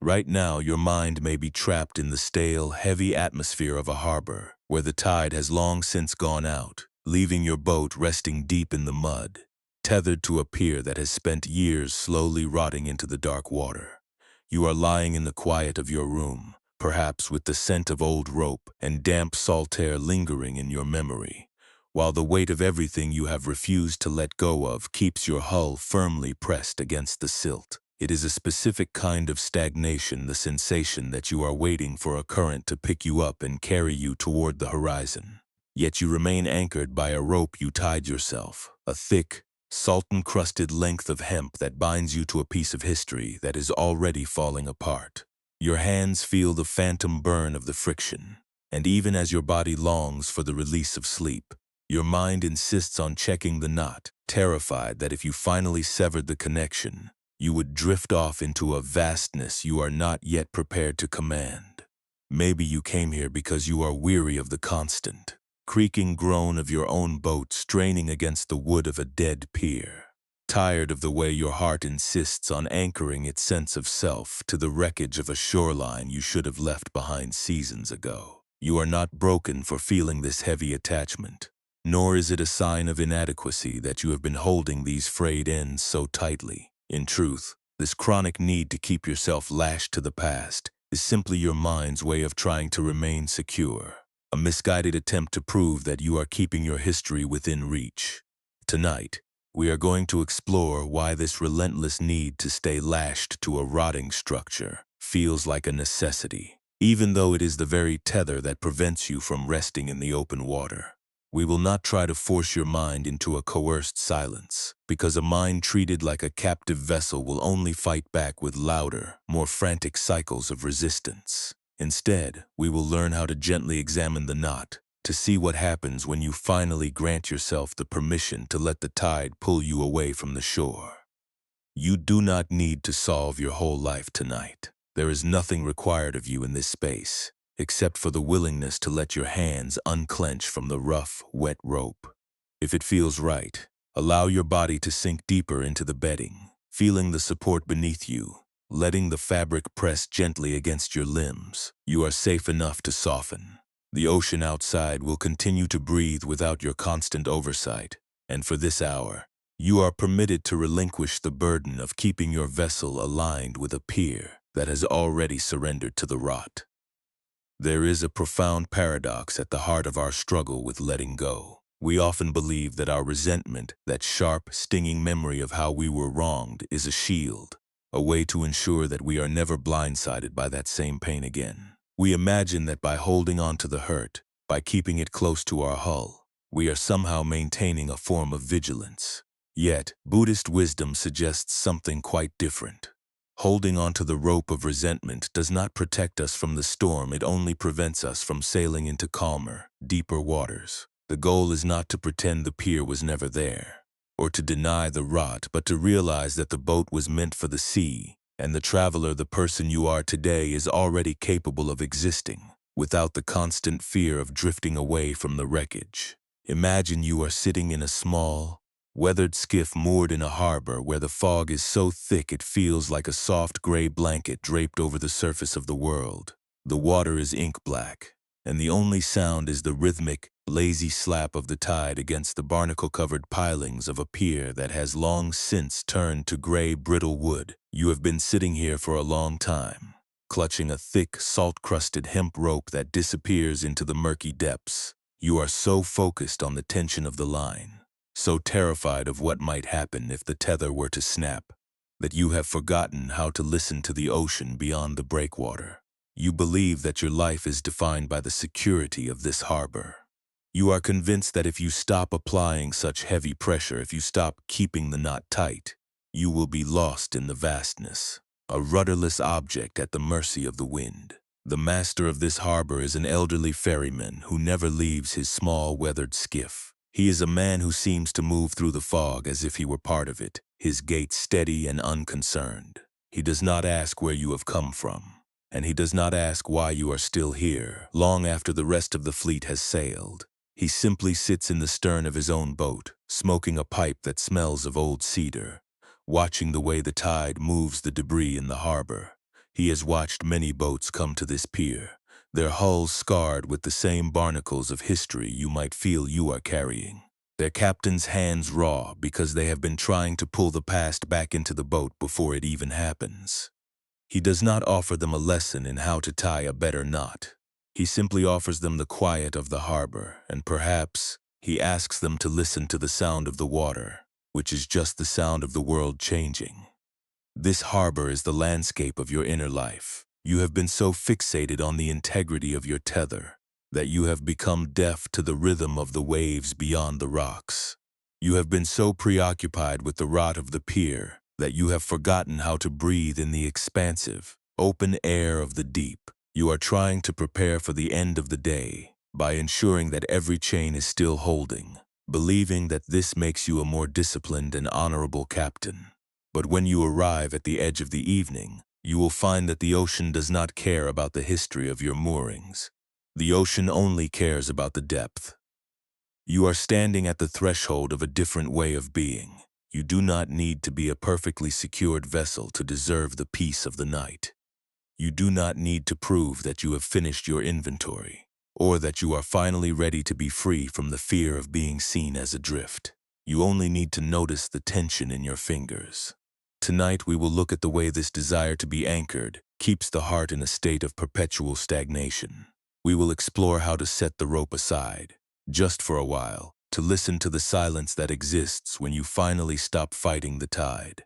Right now, your mind may be trapped in the stale, heavy atmosphere of a harbor, where the tide has long since gone out, leaving your boat resting deep in the mud, tethered to a pier that has spent years slowly rotting into the dark water. You are lying in the quiet of your room, perhaps with the scent of old rope and damp salt air lingering in your memory, while the weight of everything you have refused to let go of keeps your hull firmly pressed against the silt. It is a specific kind of stagnation, the sensation that you are waiting for a current to pick you up and carry you toward the horizon. Yet you remain anchored by a rope you tied yourself, a thick, salt-encrusted length of hemp that binds you to a piece of history that is already falling apart. Your hands feel the phantom burn of the friction, and even as your body longs for the release of sleep, your mind insists on checking the knot, terrified that if you finally severed the connection, you would drift off into a vastness you are not yet prepared to command. Maybe you came here because you are weary of the constant, creaking groan of your own boat straining against the wood of a dead pier. Tired of the way your heart insists on anchoring its sense of self to the wreckage of a shoreline you should have left behind seasons ago. You are not broken for feeling this heavy attachment, nor is it a sign of inadequacy that you have been holding these frayed ends so tightly. In truth, this chronic need to keep yourself lashed to the past is simply your mind's way of trying to remain secure, a misguided attempt to prove that you are keeping your history within reach. Tonight, we are going to explore why this relentless need to stay lashed to a rotting structure feels like a necessity, even though it is the very tether that prevents you from resting in the open water. We will not try to force your mind into a coerced silence, because a mind treated like a captive vessel will only fight back with louder, more frantic cycles of resistance. Instead, we will learn how to gently examine the knot, to see what happens when you finally grant yourself the permission to let the tide pull you away from the shore. You do not need to solve your whole life tonight. There is nothing required of you in this space, except for the willingness to let your hands unclench from the rough, wet rope. If it feels right, allow your body to sink deeper into the bedding, feeling the support beneath you, letting the fabric press gently against your limbs. You are safe enough to soften. The ocean outside will continue to breathe without your constant oversight, and for this hour, you are permitted to relinquish the burden of keeping your vessel aligned with a pier that has already surrendered to the rot. There is a profound paradox at the heart of our struggle with letting go. We often believe that our resentment, that sharp, stinging memory of how we were wronged, is a shield, a way to ensure that we are never blindsided by that same pain again. We imagine that by holding on to the hurt, by keeping it close to our hull, we are somehow maintaining a form of vigilance. Yet, Buddhist wisdom suggests something quite different. Holding on to the rope of resentment does not protect us from the storm, it only prevents us from sailing into calmer, deeper waters. The goal is not to pretend the pier was never there, or to deny the rot, but to realize that the boat was meant for the sea, and the traveler, the person you are today, is already capable of existing, without the constant fear of drifting away from the wreckage. Imagine you are sitting in a small, weathered skiff moored in a harbor where the fog is so thick it feels like a soft gray blanket draped over the surface of the world. The water is ink black, and the only sound is the rhythmic, lazy slap of the tide against the barnacle-covered pilings of a pier that has long since turned to gray, brittle wood. You have been sitting here for a long time, clutching a thick, salt-crusted hemp rope that disappears into the murky depths. You are so focused on the tension of the line, so terrified of what might happen if the tether were to snap, that you have forgotten how to listen to the ocean beyond the breakwater. You believe that your life is defined by the security of this harbor. You are convinced that if you stop applying such heavy pressure, if you stop keeping the knot tight, you will be lost in the vastness, a rudderless object at the mercy of the wind. The master of this harbor is an elderly ferryman who never leaves his small, weathered skiff. He is a man who seems to move through the fog as if he were part of it, his gait steady and unconcerned. He does not ask where you have come from, and he does not ask why you are still here, long after the rest of the fleet has sailed. He simply sits in the stern of his own boat, smoking a pipe that smells of old cedar, watching the way the tide moves the debris in the harbor, He has watched many boats come to this pier, their hulls scarred with the same barnacles of history you might feel you are carrying. Their captains' hands raw because they have been trying to pull the past back into the boat before it even happens. He does not offer them a lesson in how to tie a better knot. He simply offers them the quiet of the harbor, and perhaps he asks them to listen to the sound of the water, which is just the sound of the world changing. This harbor is the landscape of your inner life. You have been so fixated on the integrity of your tether that you have become deaf to the rhythm of the waves beyond the rocks. You have been so preoccupied with the rot of the pier that you have forgotten how to breathe in the expansive, open air of the deep. You are trying to prepare for the end of the day by ensuring that every chain is still holding, believing that this makes you a more disciplined and honorable captain. But when you arrive at the edge of the evening, you will find that the ocean does not care about the history of your moorings. The ocean only cares about the depth. You are standing at the threshold of a different way of being. You do not need to be a perfectly secured vessel to deserve the peace of the night. You do not need to prove that you have finished your inventory, or that you are finally ready to be free from the fear of being seen as adrift. You only need to notice the tension in your fingers. Tonight we will look at the way this desire to be anchored keeps the heart in a state of perpetual stagnation. We will explore how to set the rope aside, just for a while, to listen to the silence that exists when you finally stop fighting the tide.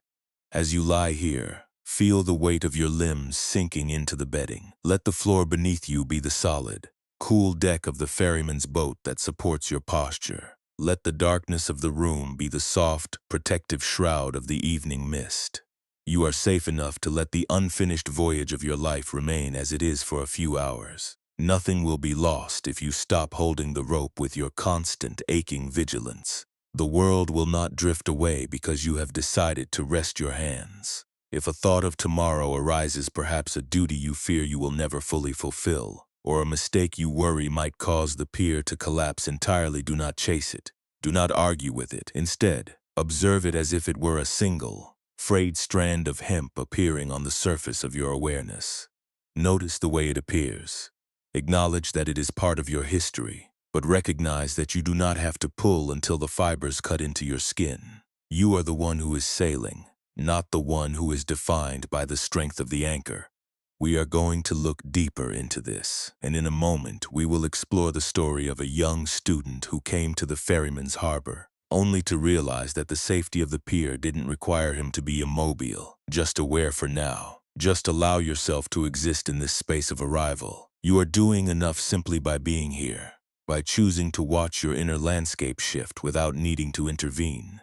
As you lie here, feel the weight of your limbs sinking into the bedding. Let the floor beneath you be the solid, cool deck of the ferryman's boat that supports your posture. Let the darkness of the room be the soft, protective shroud of the evening mist. You are safe enough to let the unfinished voyage of your life remain as it is for a few hours. Nothing will be lost if you stop holding the rope with your constant, aching vigilance. The world will not drift away because you have decided to rest your hands. If a thought of tomorrow arises, perhaps a duty you fear you will never fully fulfill, or a mistake you worry might cause the pier to collapse entirely, do not chase it. Do not argue with it. Instead, observe it as if it were a single, frayed strand of hemp appearing on the surface of your awareness. Notice the way it appears. Acknowledge that it is part of your history, but recognize that you do not have to pull until the fibers cut into your skin. You are the one who is sailing, not the one who is defined by the strength of the anchor. We are going to look deeper into this, and in a moment we will explore the story of a young student who came to the ferryman's harbor, only to realize that the safety of the pier didn't require him to be immobile, just aware for now. Just allow yourself to exist in this space of arrival. You are doing enough simply by being here, by choosing to watch your inner landscape shift without needing to intervene.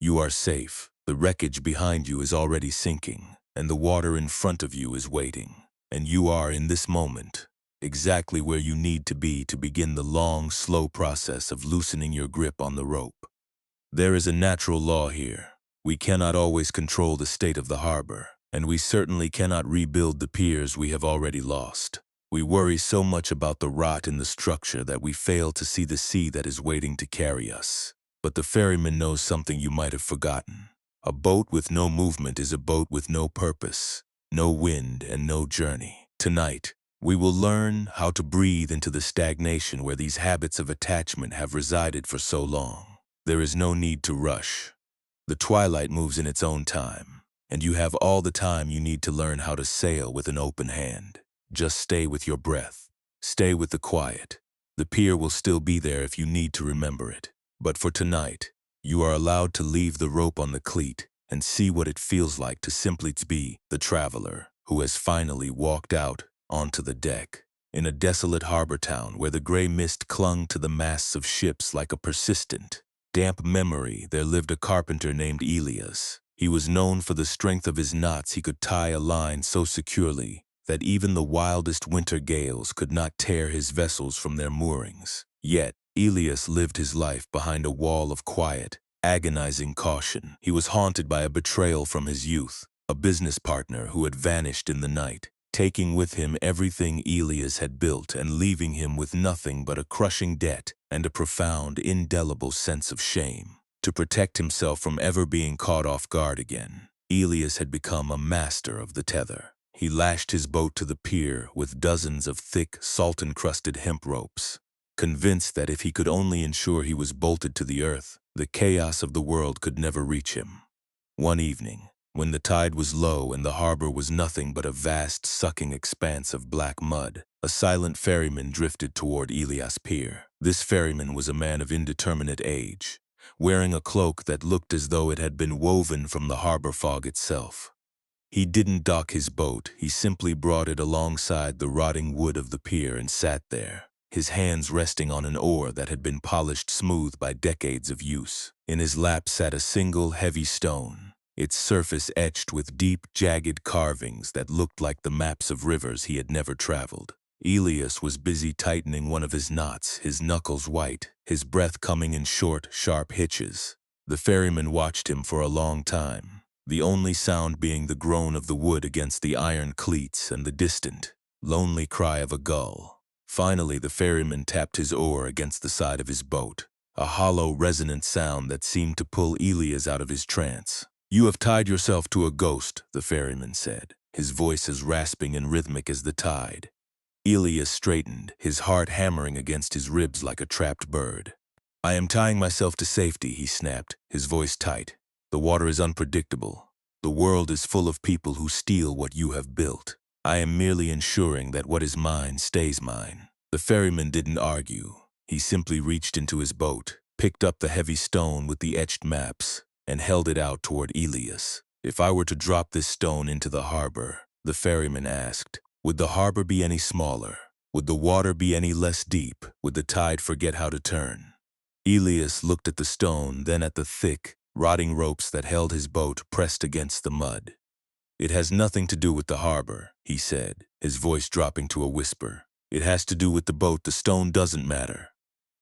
You are safe. The wreckage behind you is already sinking, and the water in front of you is waiting. And you are, in this moment, exactly where you need to be to begin the long, slow process of loosening your grip on the rope. There is a natural law here. We cannot always control the state of the harbor, and we certainly cannot rebuild the piers we have already lost. We worry so much about the rot in the structure that we fail to see the sea that is waiting to carry us. But the ferryman knows something you might have forgotten. A boat with no movement is a boat with no purpose, no wind, and no journey. Tonight, we will learn how to breathe into the stagnation where these habits of attachment have resided for so long. There is no need to rush. The twilight moves in its own time, and you have all the time you need to learn how to sail with an open hand. Just stay with your breath. Stay with the quiet. The pier will still be there if you need to remember it. But for tonight, you are allowed to leave the rope on the cleat and see what it feels like to simply be the traveler who has finally walked out onto the deck. In a desolate harbor town where the gray mist clung to the masts of ships like a persistent, damp memory, there lived a carpenter named Elias. He was known for the strength of his knots. He could tie a line so securely that even the wildest winter gales could not tear his vessels from their moorings. Yet, Elias lived his life behind a wall of quiet, agonizing caution. He was haunted by a betrayal from his youth, a business partner who had vanished in the night, taking with him everything Elias had built and leaving him with nothing but a crushing debt and a profound, indelible sense of shame. To protect himself from ever being caught off guard again, Elias had become a master of the tether. He lashed his boat to the pier with dozens of thick, salt-encrusted hemp ropes, convinced that if he could only ensure he was bolted to the earth, the chaos of the world could never reach him. One evening, when the tide was low and the harbor was nothing but a vast, sucking expanse of black mud, a silent ferryman drifted toward Elias Pier. This ferryman was a man of indeterminate age, wearing a cloak that looked as though it had been woven from the harbor fog itself. He didn't dock his boat, he simply brought it alongside the rotting wood of the pier and sat there, his hands resting on an oar that had been polished smooth by decades of use. In his lap sat a single heavy stone, its surface etched with deep, jagged carvings that looked like the maps of rivers he had never traveled. Elias was busy tightening one of his knots, his knuckles white, his breath coming in short, sharp hitches. The ferryman watched him for a long time, the only sound being the groan of the wood against the iron cleats and the distant, lonely cry of a gull. Finally, the ferryman tapped his oar against the side of his boat, a hollow, resonant sound that seemed to pull Elias out of his trance. "You have tied yourself to a ghost," the ferryman said, his voice as rasping and rhythmic as the tide. Elias straightened, his heart hammering against his ribs like a trapped bird. "I am tying myself to safety," he snapped, his voice tight. "The water is unpredictable. The world is full of people who steal what you have built. I am merely ensuring that what is mine stays mine." The ferryman didn't argue. He simply reached into his boat, picked up the heavy stone with the etched maps, and held it out toward Elias. "If I were to drop this stone into the harbor," the ferryman asked, "would the harbor be any smaller? Would the water be any less deep? Would the tide forget how to turn?" Elias looked at the stone, then at the thick, rotting ropes that held his boat pressed against the mud. "It has nothing to do with the harbor," he said, his voice dropping to a whisper. "It has to do with the boat. The stone doesn't matter."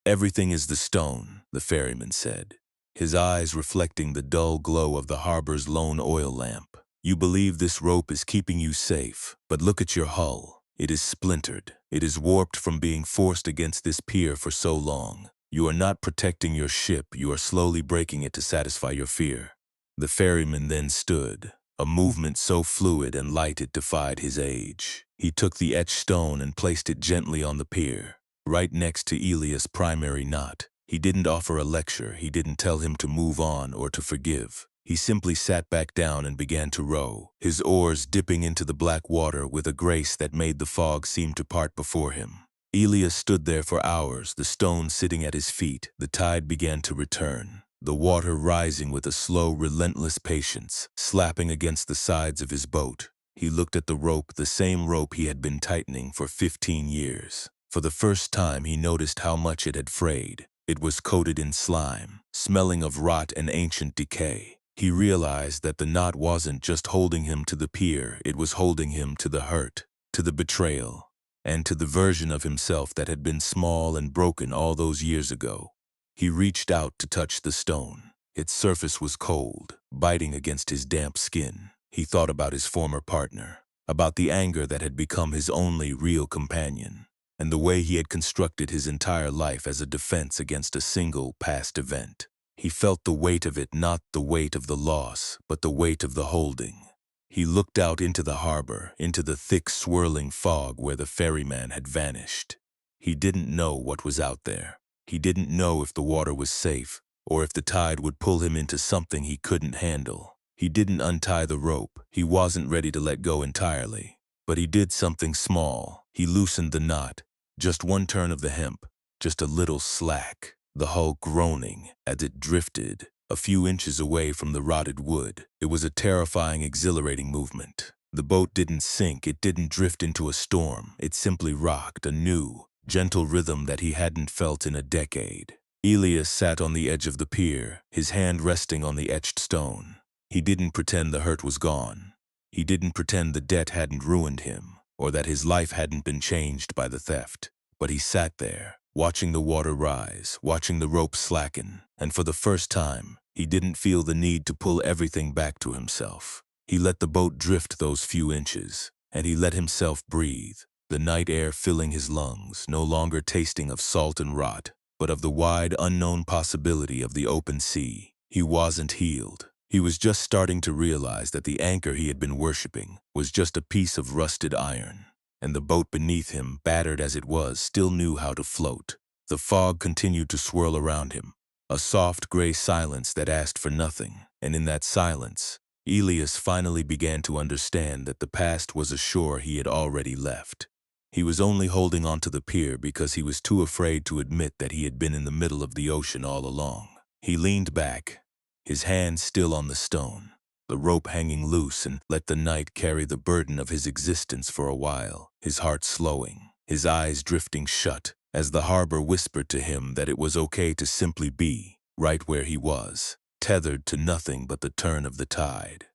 "Everything is the stone," the ferryman said, his eyes reflecting the dull glow of the harbor's lone oil lamp. "You believe this rope is keeping you safe, but look at your hull. It is splintered. It is warped from being forced against this pier for so long. You are not protecting your ship, you are slowly breaking it to satisfy your fear." The ferryman then stood, a movement so fluid and light it defied his age. He took the etched stone and placed it gently on the pier, right next to Elias' primary knot. He didn't offer a lecture, he didn't tell him to move on or to forgive. He simply sat back down and began to row, his oars dipping into the black water with a grace that made the fog seem to part before him. Elias stood there for hours, the stone sitting at his feet. The tide began to return, the water rising with a slow, relentless patience, slapping against the sides of his boat. He looked at the rope, the same rope he had been tightening for 15 years. For the first time, he noticed how much it had frayed. It was coated in slime, smelling of rot and ancient decay. He realized that the knot wasn't just holding him to the pier, it was holding him to the hurt, to the betrayal, and to the version of himself that had been small and broken all those years ago. He reached out to touch the stone. Its surface was cold, biting against his damp skin. He thought about his former partner, about the anger that had become his only real companion, and the way he had constructed his entire life as a defense against a single past event. He felt the weight of it, not the weight of the loss, but the weight of the holding. He looked out into the harbor, into the thick, swirling fog where the ferryman had vanished. He didn't know what was out there. He didn't know if the water was safe, or if the tide would pull him into something he couldn't handle. He didn't untie the rope. He wasn't ready to let go entirely. But he did something small. He loosened the knot. Just one turn of the hemp, just a little slack, the hull groaning as it drifted a few inches away from the rotted wood. It was a terrifying, exhilarating movement. The boat didn't sink, it didn't drift into a storm. It simply rocked, a new, gentle rhythm that he hadn't felt in a decade. Elias sat on the edge of the pier, his hand resting on the etched stone. He didn't pretend the hurt was gone. He didn't pretend the debt hadn't ruined him, or that his life hadn't been changed by the theft. But he sat there, watching the water rise, watching the rope slacken, and for the first time, he didn't feel the need to pull everything back to himself. He let the boat drift those few inches, and he let himself breathe, the night air filling his lungs, no longer tasting of salt and rot, but of the wide, unknown possibility of the open sea. He wasn't healed. He was just starting to realize that the anchor he had been worshipping was just a piece of rusted iron, and the boat beneath him, battered as it was, still knew how to float. The fog continued to swirl around him, a soft gray silence that asked for nothing, and in that silence, Elias finally began to understand that the past was a shore he had already left. He was only holding onto the pier because he was too afraid to admit that he had been in the middle of the ocean all along. He leaned back, his hand still on the stone, the rope hanging loose, and let the night carry the burden of his existence for a while, his heart slowing, his eyes drifting shut, as the harbor whispered to him that it was okay to simply be right where he was, tethered to nothing but the turn of the tide.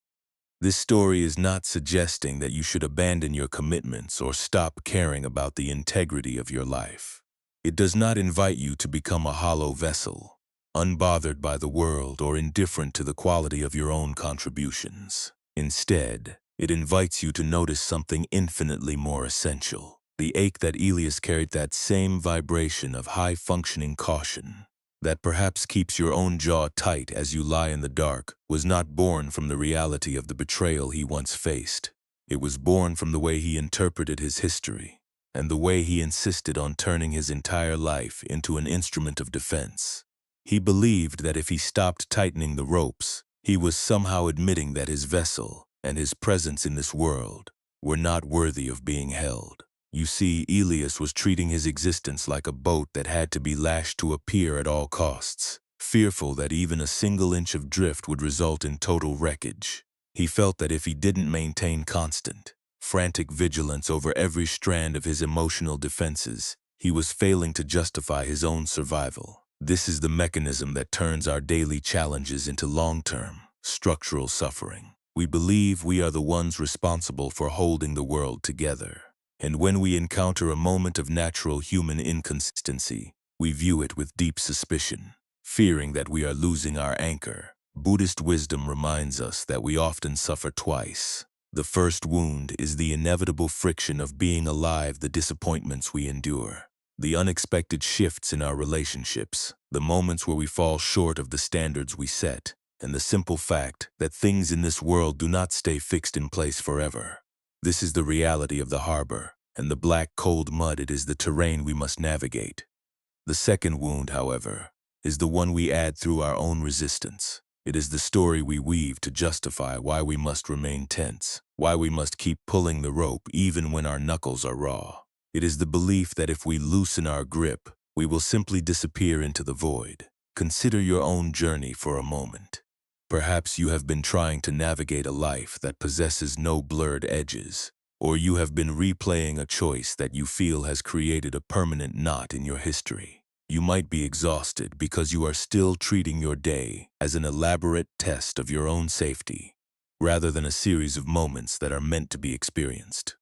This story is not suggesting that you should abandon your commitments or stop caring about the integrity of your life. It does not invite you to become a hollow vessel, unbothered by the world or indifferent to the quality of your own contributions. Instead, it invites you to notice something infinitely more essential. The ache that Elias carried, that same vibration of high-functioning caution that perhaps keeps your own jaw tight as you lie in the dark, was not born from the reality of the betrayal he once faced. It was born from the way he interpreted his history, and the way he insisted on turning his entire life into an instrument of defense. He believed that if he stopped tightening the ropes, he was somehow admitting that his vessel and his presence in this world were not worthy of being held. You see, Elias was treating his existence like a boat that had to be lashed to a pier at all costs, fearful that even a single inch of drift would result in total wreckage. He felt that if he didn't maintain constant, frantic vigilance over every strand of his emotional defenses, he was failing to justify his own survival. This is the mechanism that turns our daily challenges into long-term, structural suffering. We believe we are the ones responsible for holding the world together. And when we encounter a moment of natural human inconsistency, we view it with deep suspicion, fearing that we are losing our anchor. Buddhist wisdom reminds us that we often suffer twice. The first wound is the inevitable friction of being alive, the disappointments we endure, the unexpected shifts in our relationships, the moments where we fall short of the standards we set, and the simple fact that things in this world do not stay fixed in place forever. This is the reality of the harbor, and the black, cold mud, it is the terrain we must navigate. The second wound, however, is the one we add through our own resistance. It is the story we weave to justify why we must remain tense, why we must keep pulling the rope even when our knuckles are raw. It is the belief that if we loosen our grip, we will simply disappear into the void. Consider your own journey for a moment. Perhaps you have been trying to navigate a life that possesses no blurred edges, or you have been replaying a choice that you feel has created a permanent knot in your history. You might be exhausted because you are still treating your day as an elaborate test of your own safety, rather than a series of moments that are meant to be experienced.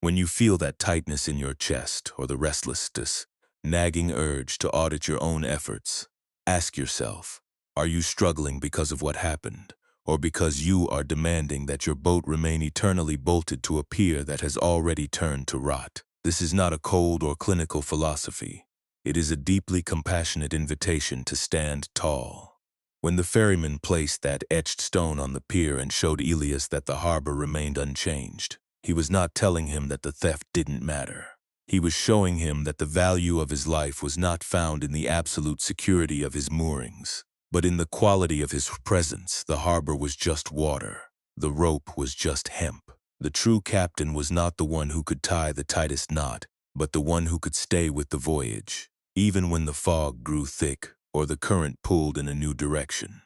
When you feel that tightness in your chest or the restlessness, nagging urge to audit your own efforts, ask yourself, are you struggling because of what happened, or because you are demanding that your boat remain eternally bolted to a pier that has already turned to rot? This is not a cold or clinical philosophy. It is a deeply compassionate invitation to stand tall. When the ferryman placed that etched stone on the pier and showed Elias that the harbor remained unchanged, he was not telling him that the theft didn't matter. He was showing him that the value of his life was not found in the absolute security of his moorings, but in the quality of his presence. The harbor was just water. The rope was just hemp. The true captain was not the one who could tie the tightest knot, but the one who could stay with the voyage, even when the fog grew thick or the current pulled in a new direction.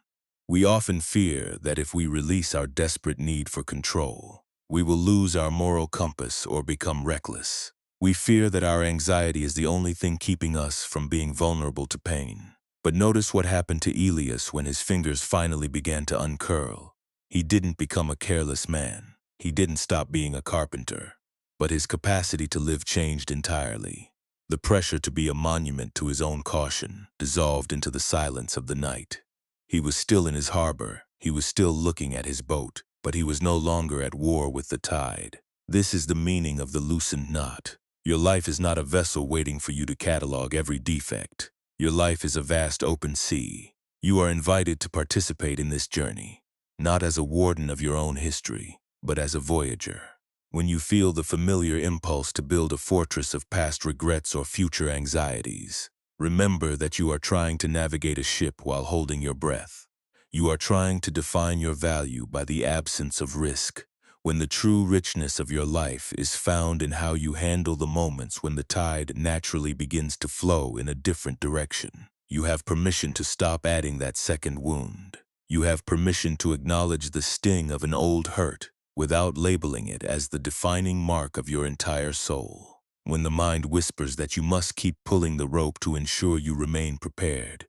We often fear that if we release our desperate need for control, we will lose our moral compass or become reckless. We fear that our anxiety is the only thing keeping us from being vulnerable to pain. But notice what happened to Elias when his fingers finally began to uncurl. He didn't become a careless man. He didn't stop being a carpenter. But his capacity to live changed entirely. The pressure to be a monument to his own caution dissolved into the silence of the night. He was still in his harbor. He was still looking at his boat, but he was no longer at war with the tide. This is the meaning of the loosened knot. Your life is not a vessel waiting for you to catalog every defect. Your life is a vast open sea. You are invited to participate in this journey, not as a warden of your own history, but as a voyager. When you feel the familiar impulse to build a fortress of past regrets or future anxieties, remember that you are trying to navigate a ship while holding your breath. You are trying to define your value by the absence of risk, when the true richness of your life is found in how you handle the moments when the tide naturally begins to flow in a different direction. You have permission to stop adding that second wound. You have permission to acknowledge the sting of an old hurt without labeling it as the defining mark of your entire soul. When the mind whispers that you must keep pulling the rope to ensure you remain prepared,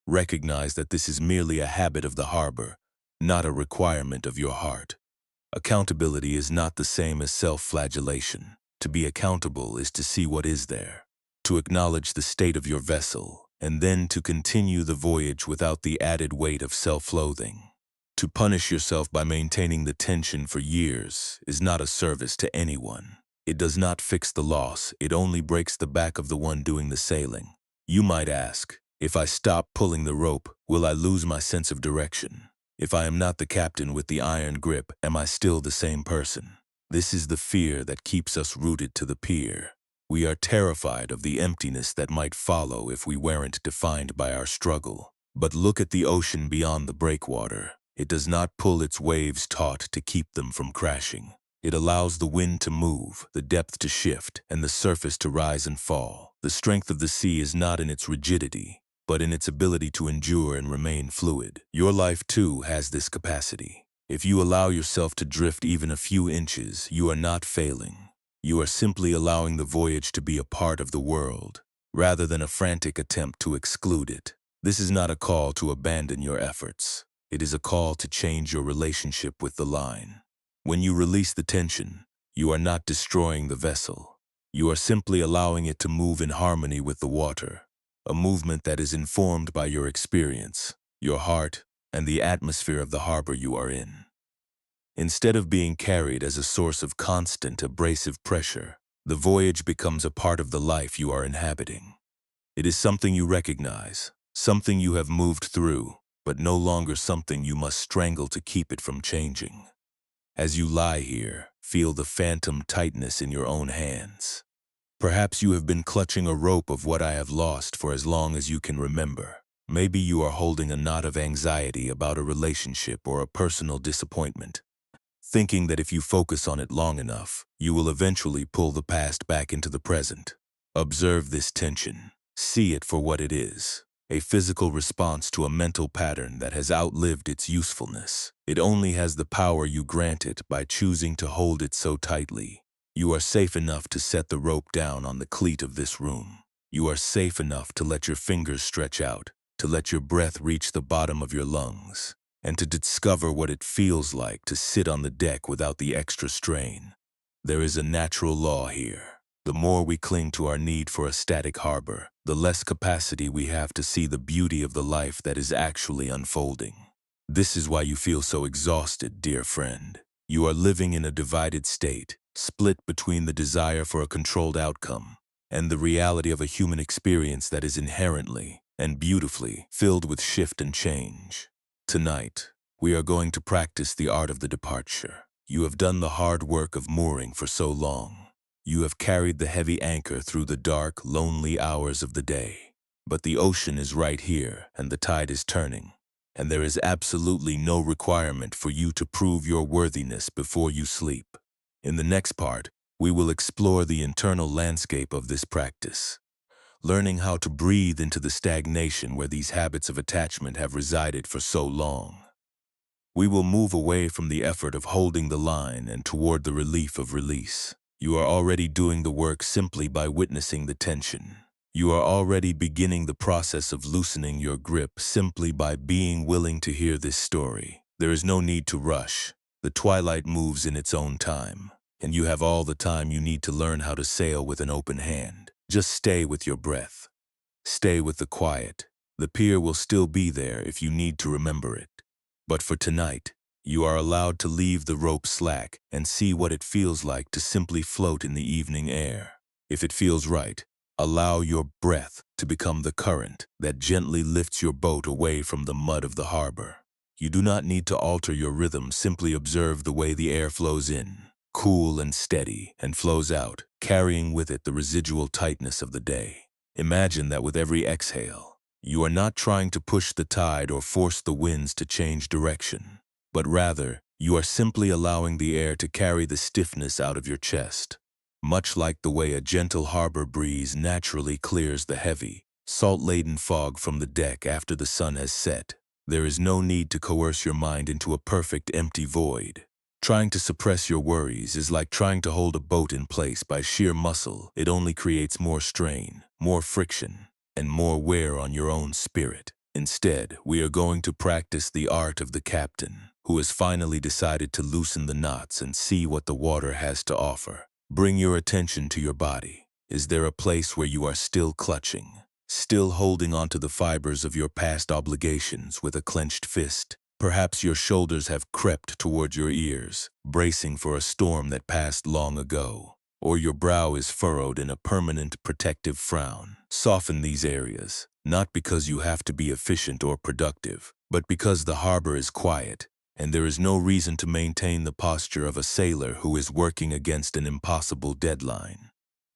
recognize that this is merely a habit of the harbor, not a requirement of your heart. Accountability is not the same as self-flagellation. To be accountable is to see what is there, to acknowledge the state of your vessel, and then to continue the voyage without the added weight of self-loathing. To punish yourself by maintaining the tension for years is not a service to anyone. It does not fix the loss, it only breaks the back of the one doing the sailing. You might ask, if I stop pulling the rope, will I lose my sense of direction? If I am not the captain with the iron grip, am I still the same person? This is the fear that keeps us rooted to the pier. We are terrified of the emptiness that might follow if we weren't defined by our struggle. But look at the ocean beyond the breakwater. It does not pull its waves taut to keep them from crashing. It allows the wind to move, the depth to shift, and the surface to rise and fall. The strength of the sea is not in its rigidity, but in its ability to endure and remain fluid. Your life, too, has this capacity. If you allow yourself to drift even a few inches, you are not failing. You are simply allowing the voyage to be a part of the world, rather than a frantic attempt to exclude it. This is not a call to abandon your efforts. It is a call to change your relationship with the line. When you release the tension, you are not destroying the vessel. You are simply allowing it to move in harmony with the water. A movement that is informed by your experience, your heart, and the atmosphere of the harbor you are in. Instead of being carried as a source of constant, abrasive pressure, the voyage becomes a part of the life you are inhabiting. It is something you recognize, something you have moved through, but no longer something you must strangle to keep it from changing. As you lie here, feel the phantom tightness in your own hands. Perhaps you have been clutching a rope of what I have lost for as long as you can remember. Maybe you are holding a knot of anxiety about a relationship or a personal disappointment, thinking that if you focus on it long enough, you will eventually pull the past back into the present. Observe this tension. See it for what it is. A physical response to a mental pattern that has outlived its usefulness. It only has the power you grant it by choosing to hold it so tightly. You are safe enough to set the rope down on the cleat of this room. You are safe enough to let your fingers stretch out, to let your breath reach the bottom of your lungs, and to discover what it feels like to sit on the deck without the extra strain. There is a natural law here. The more we cling to our need for a static harbor, the less capacity we have to see the beauty of the life that is actually unfolding. This is why you feel so exhausted, dear friend. You are living in a divided state, split between the desire for a controlled outcome and the reality of a human experience that is inherently and beautifully filled with shift and change. Tonight, we are going to practice the art of the departure. You have done the hard work of mooring for so long. You have carried the heavy anchor through the dark, lonely hours of the day. But the ocean is right here, and the tide is turning, and there is absolutely no requirement for you to prove your worthiness before you sleep. In the next part, we will explore the internal landscape of this practice, learning how to breathe into the stagnation where these habits of attachment have resided for so long. We will move away from the effort of holding the line and toward the relief of release. You are already doing the work simply by witnessing the tension. You are already beginning the process of loosening your grip simply by being willing to hear this story. There is no need to rush. The twilight moves in its own time, and you have all the time you need to learn how to sail with an open hand. Just stay with your breath. Stay with the quiet. The pier will still be there if you need to remember it. But for tonight, you are allowed to leave the rope slack and see what it feels like to simply float in the evening air. If it feels right, allow your breath to become the current that gently lifts your boat away from the mud of the harbor. You do not need to alter your rhythm, simply observe the way the air flows in, cool and steady, and flows out, carrying with it the residual tightness of the day. Imagine that with every exhale, you are not trying to push the tide or force the winds to change direction, but rather, you are simply allowing the air to carry the stiffness out of your chest. Much like the way a gentle harbor breeze naturally clears the heavy, salt-laden fog from the deck after the sun has set, there is no need to coerce your mind into a perfect empty void. Trying to suppress your worries is like trying to hold a boat in place by sheer muscle. It only creates more strain, more friction, and more wear on your own spirit. Instead, we are going to practice the art of the captain, who has finally decided to loosen the knots and see what the water has to offer. Bring your attention to your body. Is there a place where you are still clutching, still holding onto the fibers of your past obligations with a clenched fist? Perhaps your shoulders have crept toward your ears, bracing for a storm that passed long ago. Or your brow is furrowed in a permanent protective frown. Soften these areas, not because you have to be efficient or productive, but because the harbor is quiet, and there is no reason to maintain the posture of a sailor who is working against an impossible deadline.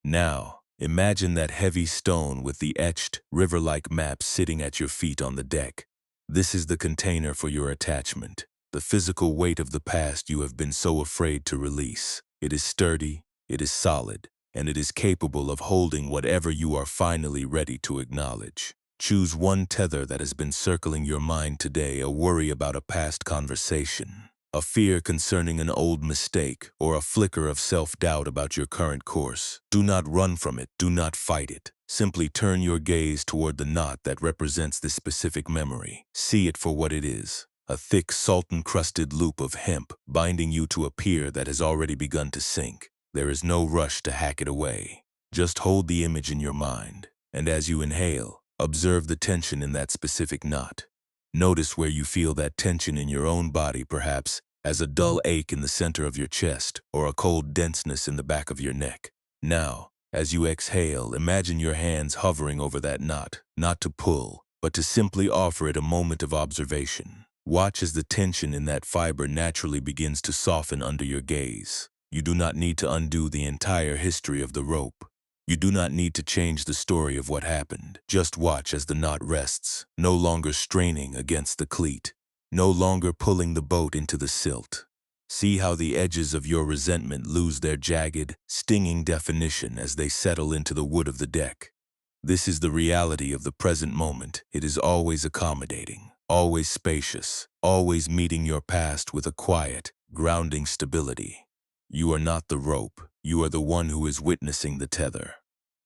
Now, imagine that heavy stone with the etched, river-like map sitting at your feet on the deck. This is the container for your attachment, the physical weight of the past you have been so afraid to release. It is sturdy, it is solid, and it is capable of holding whatever you are finally ready to acknowledge. Choose one tether that has been circling your mind today: a worry about a past conversation, a fear concerning an old mistake, or a flicker of self-doubt about your current course. Do not run from it, do not fight it. Simply turn your gaze toward the knot that represents this specific memory. See it for what it is: a thick, salt-encrusted loop of hemp binding you to a pier that has already begun to sink. There is no rush to hack it away. Just hold the image in your mind, and as you inhale, observe the tension in that specific knot. Notice where you feel that tension in your own body, perhaps as a dull ache in the center of your chest or a cold denseness in the back of your neck. Now, as you exhale, imagine your hands hovering over that knot, not to pull, but to simply offer it a moment of observation. Watch as the tension in that fiber naturally begins to soften under your gaze. You do not need to undo the entire history of the rope. You do not need to change the story of what happened. Just watch as the knot rests, no longer straining against the cleat, no longer pulling the boat into the silt. See how the edges of your resentment lose their jagged, stinging definition as they settle into the wood of the deck. This is the reality of the present moment. It is always accommodating, always spacious, always meeting your past with a quiet, grounding stability. You are not the rope. You are the one who is witnessing the tether.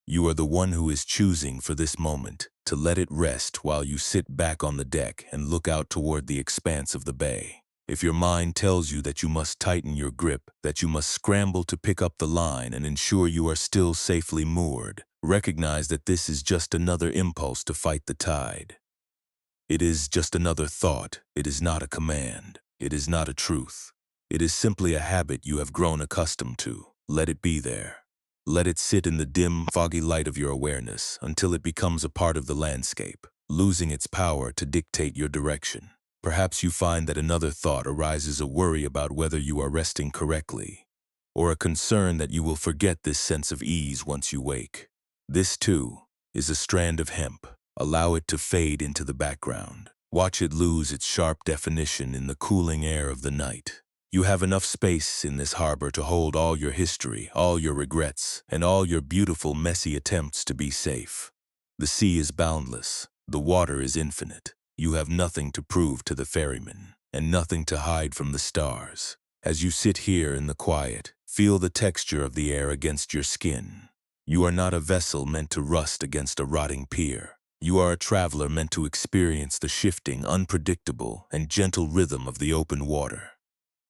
You are the one who is choosing for this moment to let it rest while you sit back on the deck and look out toward the expanse of the bay. If your mind tells you that you must tighten your grip, that you must scramble to pick up the line and ensure you are still safely moored, recognize that this is just another impulse to fight the tide. It is just another thought. It is not a command. It is not a truth. It is simply a habit you have grown accustomed to. Let it be there. Let it sit in the dim, foggy light of your awareness until it becomes a part of the landscape, losing its power to dictate your direction. Perhaps you find that another thought arises: a worry about whether you are resting correctly, or a concern that you will forget this sense of ease once you wake. This, too, is a strand of hemp. Allow it to fade into the background. Watch it lose its sharp definition in the cooling air of the night. You have enough space in this harbor to hold all your history, all your regrets, and all your beautiful, messy attempts to be safe. The sea is boundless. The water is infinite. You have nothing to prove to the ferryman, and nothing to hide from the stars. As you sit here in the quiet, feel the texture of the air against your skin. You are not a vessel meant to rust against a rotting pier. You are a traveler meant to experience the shifting, unpredictable, and gentle rhythm of the open water.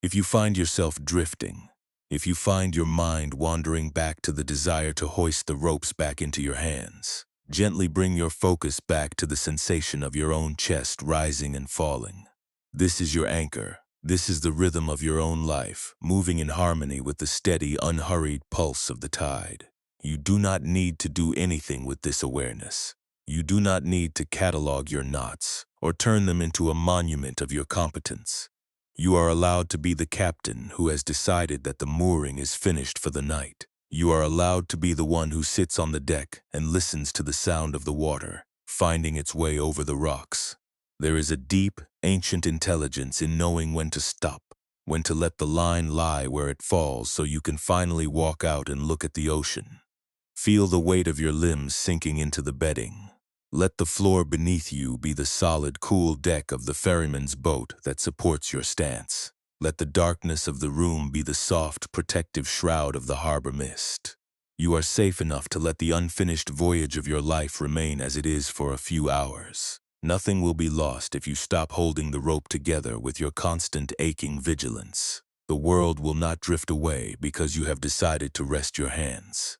If you find yourself drifting, if you find your mind wandering back to the desire to hoist the ropes back into your hands, gently bring your focus back to the sensation of your own chest rising and falling. This is your anchor. This is the rhythm of your own life, moving in harmony with the steady, unhurried pulse of the tide. You do not need to do anything with this awareness. You do not need to catalog your knots or turn them into a monument of your competence. You are allowed to be the captain who has decided that the mooring is finished for the night. You are allowed to be the one who sits on the deck and listens to the sound of the water, finding its way over the rocks. There is a deep, ancient intelligence in knowing when to stop, when to let the line lie where it falls so you can finally walk out and look at the ocean. Feel the weight of your limbs sinking into the bedding. Let the floor beneath you be the solid, cool deck of the ferryman's boat that supports your stance. Let the darkness of the room be the soft, protective shroud of the harbor mist. You are safe enough to let the unfinished voyage of your life remain as it is for a few hours. Nothing will be lost if you stop holding the rope together with your constant aching vigilance. The world will not drift away because you have decided to rest your hands.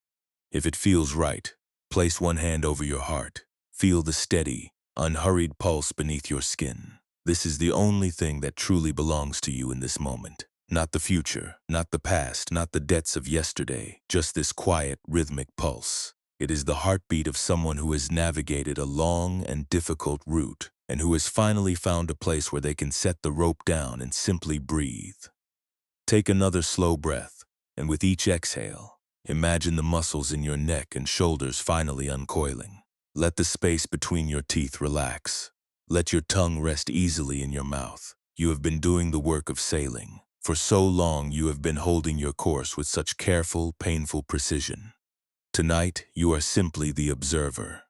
If it feels right, place one hand over your heart. Feel the steady, unhurried pulse beneath your skin. This is the only thing that truly belongs to you in this moment. Not the future, not the past, not the debts of yesterday, just this quiet, rhythmic pulse. It is the heartbeat of someone who has navigated a long and difficult route and who has finally found a place where they can set the rope down and simply breathe. Take another slow breath, and with each exhale, imagine the muscles in your neck and shoulders finally uncoiling. Let the space between your teeth relax. Let your tongue rest easily in your mouth. You have been doing the work of sailing. For so long you have been holding your course with such careful, painful precision. Tonight, you are simply the observer.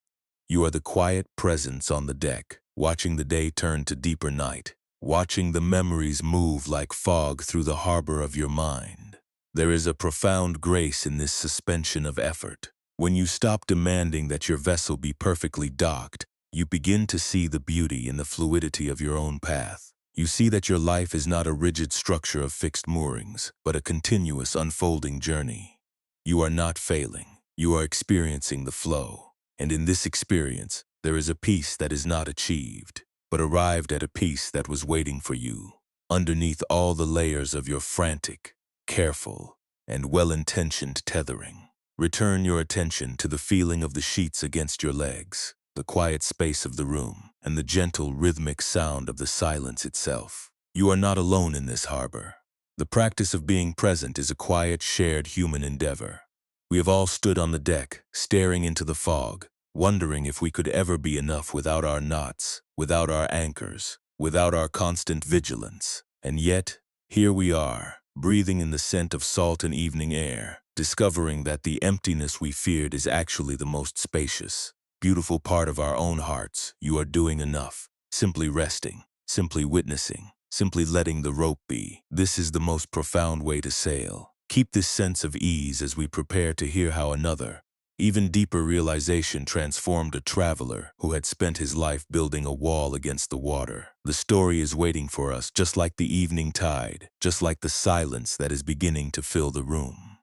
You are the quiet presence on the deck, watching the day turn to deeper night, watching the memories move like fog through the harbor of your mind. There is a profound grace in this suspension of effort. When you stop demanding that your vessel be perfectly docked, you begin to see the beauty in the fluidity of your own path. You see that your life is not a rigid structure of fixed moorings, but a continuous unfolding journey. You are not failing. You are experiencing the flow. And in this experience, there is a peace that is not achieved, but arrived at a peace that was waiting for you. Underneath all the layers of your frantic, careful, and well-intentioned tethering, return your attention to the feeling of the sheets against your legs, the quiet space of the room, and the gentle, rhythmic sound of the silence itself. You are not alone in this harbor. The practice of being present is a quiet, shared human endeavor. We have all stood on the deck, staring into the fog, wondering if we could ever be enough without our knots, without our anchors, without our constant vigilance. And yet, here we are, breathing in the scent of salt and evening air, discovering that the emptiness we feared is actually the most spacious, beautiful part of our own hearts. You are doing enough, simply resting, simply witnessing, simply letting the rope be. This is the most profound way to sail. Keep this sense of ease as we prepare to hear how another, even deeper realization transformed a traveler who had spent his life building a wall against the water. The story is waiting for us, just like the evening tide, just like the silence that is beginning to fill the room.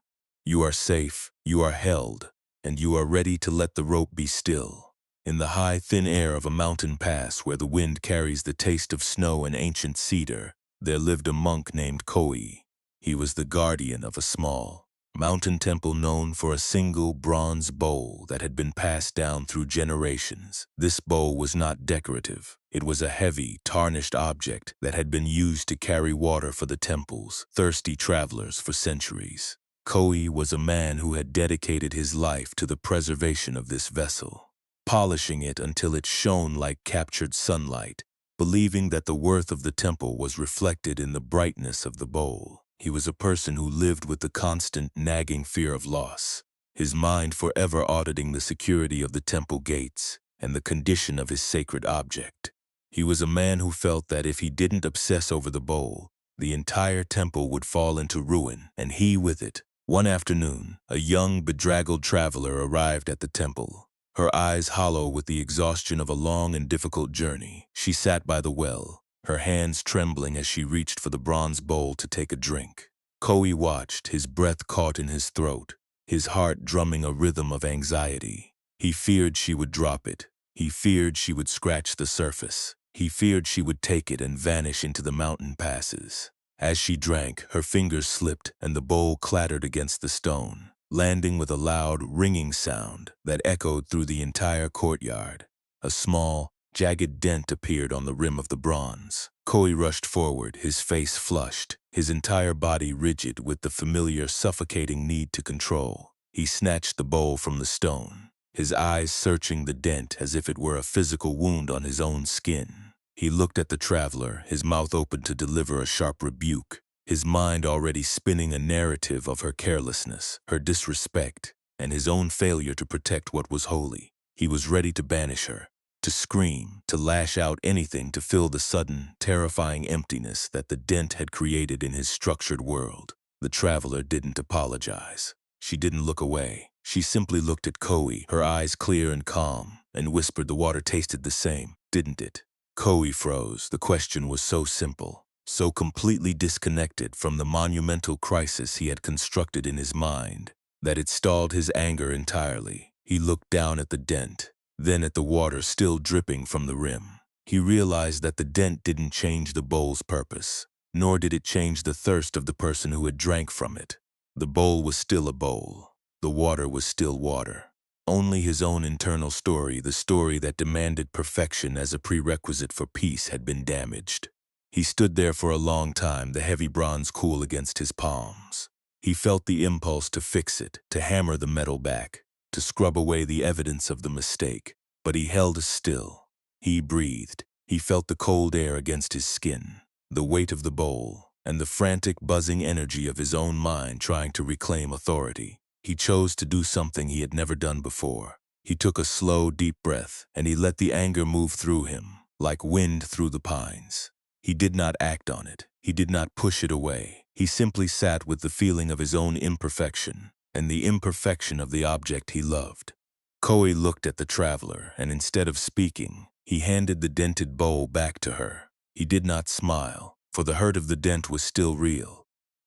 You are safe, you are held, and you are ready to let the rope be still. In the high, thin air of a mountain pass where the wind carries the taste of snow and ancient cedar, there lived a monk named Koi. He was the guardian of a small mountain temple known for a single bronze bowl that had been passed down through generations. This bowl was not decorative. It was a heavy, tarnished object that had been used to carry water for the temple's thirsty travelers for centuries. Koi was a man who had dedicated his life to the preservation of this vessel, polishing it until it shone like captured sunlight, believing that the worth of the temple was reflected in the brightness of the bowl. He was a person who lived with the constant, nagging fear of loss, his mind forever auditing the security of the temple gates and the condition of his sacred object. He was a man who felt that if he didn't obsess over the bowl, the entire temple would fall into ruin, and he with it. One afternoon, a young, bedraggled traveler arrived at the temple. Her eyes hollow with the exhaustion of a long and difficult journey, she sat by the well, her hands trembling as she reached for the bronze bowl to take a drink. Koi watched, his breath caught in his throat, his heart drumming a rhythm of anxiety. He feared she would drop it. He feared she would scratch the surface. He feared she would take it and vanish into the mountain passes. As she drank, her fingers slipped and the bowl clattered against the stone. landing with a loud, ringing sound that echoed through the entire courtyard. A small, jagged dent appeared on the rim of the bronze. Koi rushed forward, his face flushed, his entire body rigid with the familiar, suffocating need to control. He snatched the bowl from the stone, his eyes searching the dent as if it were a physical wound on his own skin. He looked at the traveler, his mouth open to deliver a sharp rebuke, his mind already spinning a narrative of her carelessness, her disrespect, and his own failure to protect what was holy. He was ready to banish her, to scream, to lash out, anything to fill the sudden, terrifying emptiness that the dent had created in his structured world. The traveler didn't apologize. She didn't look away. She simply looked at Koi, her eyes clear and calm, and whispered, "The water tasted the same, didn't it?" Koi froze. The question was so simple, so completely disconnected from the monumental crisis he had constructed in his mind, that it stalled his anger entirely. He looked down at the dent, then at the water still dripping from the rim. He realized that the dent didn't change the bowl's purpose, nor did it change the thirst of the person who had drank from it. The bowl was still a bowl. The water was still water. Only his own internal story, the story that demanded perfection as a prerequisite for peace, had been damaged. He stood there for a long time, the heavy bronze cool against his palms. He felt the impulse to fix it, to hammer the metal back, to scrub away the evidence of the mistake. But he held still. He breathed. He felt the cold air against his skin, the weight of the bowl, and the frantic, buzzing energy of his own mind trying to reclaim authority. He chose to do something he had never done before. He took a slow, deep breath, and he let the anger move through him, like wind through the pines. He did not act on it. He did not push it away. He simply sat with the feeling of his own imperfection, and the imperfection of the object he loved. Koi looked at the traveler, and instead of speaking, he handed the dented bowl back to her. He did not smile, for the hurt of the dent was still real.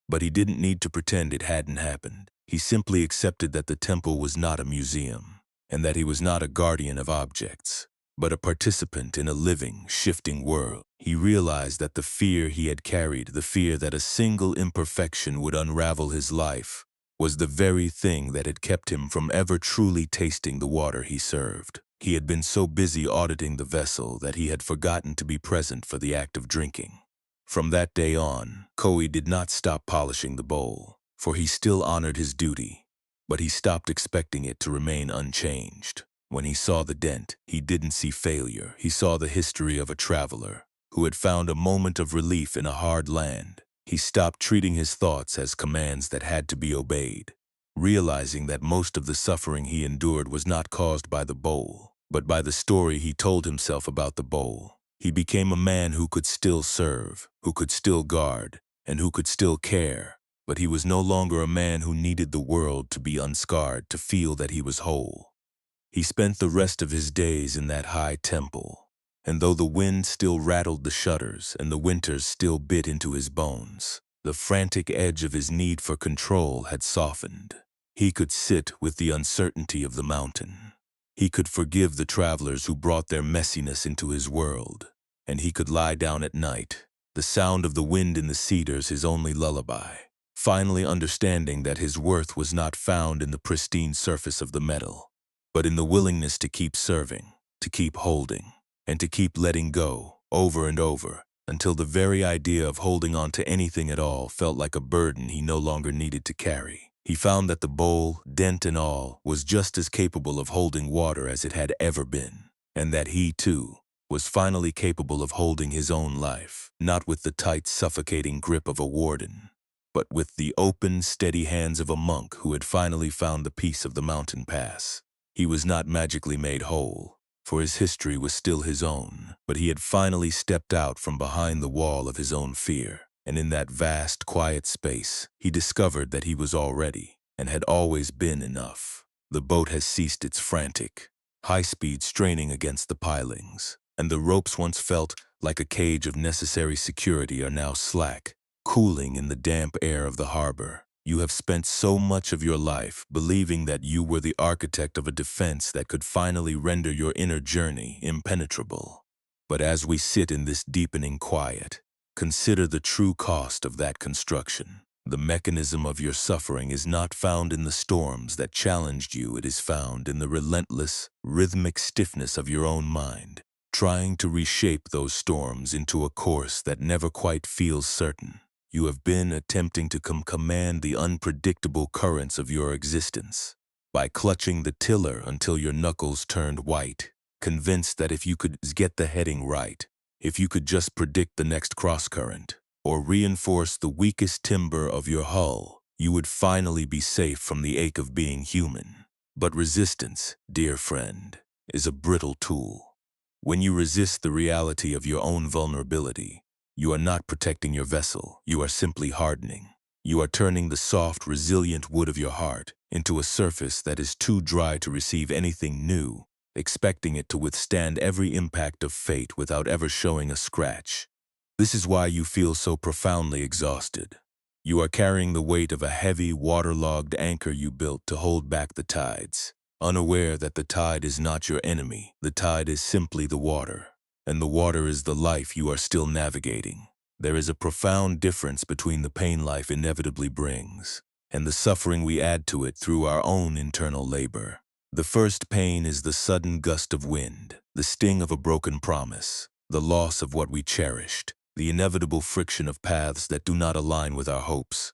But he didn't need to pretend it hadn't happened. He simply accepted that the temple was not a museum, and that he was not a guardian of objects, but a participant in a living, shifting world. He realized that the fear he had carried, the fear that a single imperfection would unravel his life, was the very thing that had kept him from ever truly tasting the water he served. He had been so busy auditing the vessel that he had forgotten to be present for the act of drinking. From that day on, Koi did not stop polishing the bowl, for he still honored his duty, but he stopped expecting it to remain unchanged. When he saw the dent, he didn't see failure. He saw the history of a traveler who had found a moment of relief in a hard land. He stopped treating his thoughts as commands that had to be obeyed, realizing that most of the suffering he endured was not caused by the bowl, but by the story he told himself about the bowl. He became a man who could still serve, who could still guard, and who could still care. But he was no longer a man who needed the world to be unscarred to feel that he was whole. He spent the rest of his days in that high temple, and though the wind still rattled the shutters and the winters still bit into his bones, the frantic edge of his need for control had softened. He could sit with the uncertainty of the mountain. He could forgive the travelers who brought their messiness into his world, and he could lie down at night, the sound of the wind in the cedars his only lullaby, finally understanding that his worth was not found in the pristine surface of the metal, but in the willingness to keep serving, to keep holding, and to keep letting go, over and over, until the very idea of holding on to anything at all felt like a burden he no longer needed to carry. He found that the bowl, dent and all, was just as capable of holding water as it had ever been, and that he, too, was finally capable of holding his own life, not with the tight, suffocating grip of a warden, but with the open, steady hands of a monk who had finally found the peace of the mountain pass. He was not magically made whole, for his history was still his own, but he had finally stepped out from behind the wall of his own fear, and in that vast, quiet space, he discovered that he was already, and had always been, enough. The boat has ceased its frantic, high-speed straining against the pilings, and the ropes once felt like a cage of necessary security are now slack, cooling in the damp air of the harbor. You have spent so much of your life believing that you were the architect of a defense that could finally render your inner journey impenetrable. But as we sit in this deepening quiet, consider the true cost of that construction. The mechanism of your suffering is not found in the storms that challenged you. It is found in the relentless, rhythmic stiffness of your own mind, trying to reshape those storms into a course that never quite feels certain. You have been attempting to command the unpredictable currents of your existence by clutching the tiller until your knuckles turned white, convinced that if you could get the heading right, if you could just predict the next cross-current, or reinforce the weakest timber of your hull, you would finally be safe from the ache of being human. But resistance, dear friend, is a brittle tool. When you resist the reality of your own vulnerability, you are not protecting your vessel, you are simply hardening. You are turning the soft, resilient wood of your heart into a surface that is too dry to receive anything new, expecting it to withstand every impact of fate without ever showing a scratch. This is why you feel so profoundly exhausted. You are carrying the weight of a heavy, waterlogged anchor you built to hold back the tides, unaware that the tide is not your enemy. The tide is simply the water, and the water is the life you are still navigating. There is a profound difference between the pain life inevitably brings and the suffering we add to it through our own internal labor. The first pain is the sudden gust of wind, the sting of a broken promise, the loss of what we cherished, the inevitable friction of paths that do not align with our hopes.